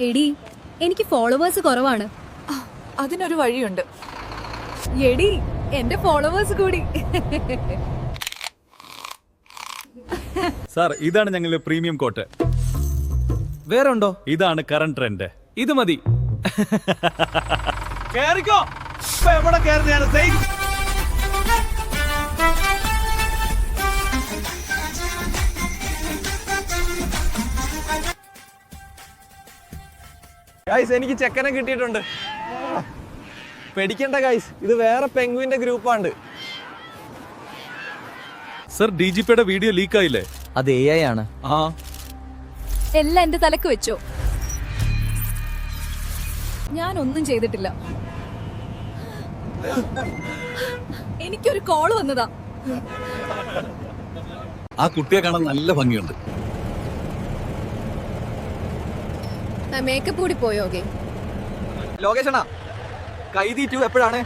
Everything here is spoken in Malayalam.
എടി എനിക്ക് ഫോളോവേഴ്സ് കുറവാണ്. അതിനൊരു വഴിയുണ്ട്. എടി എന്റെ ഫോളോവേഴ്സ് കൂടി. സാർ ഇതാണ് ഞങ്ങളുടെ പ്രീമിയം കോട്ട്. വേറെ ഉണ്ടോ? ഇതാണ് കറന്റ് ട്രെൻഡ്. ഇത് മതി. കേറിക്കോ. ഇപ്പൊ എവിടെ കേറുന്നതാണ് സെയിം. ഗൈസ് എനിക്ക് ചെക്കനെ കിട്ടിയിട്ടുണ്ട്. പേടിക്കണ്ട ഗൈസ്, ഇത് വേറെ പെങ്കുവിന്റെ ഗ്രൂപ്പാണ്. സർ DGPയുടെ വീഡിയോ ലീക്ക് ആയില്ലേ? അത് AI ആണ്. ആ എല്ലാം എന്റെ തലക്ക് വെച്ചോ. ഞാനൊന്നും ചെയ്തിട്ടില്ല. എനിക്കൊരു കോള് വന്നതാ. ആ കുട്ടിയെ കാണാൻ നല്ല ഭംഗിയുണ്ട്. മേക്കപ്പ് കൂടി പോയോ? ലോകേഷണ കൈതി 2 എപ്പോഴാണ്?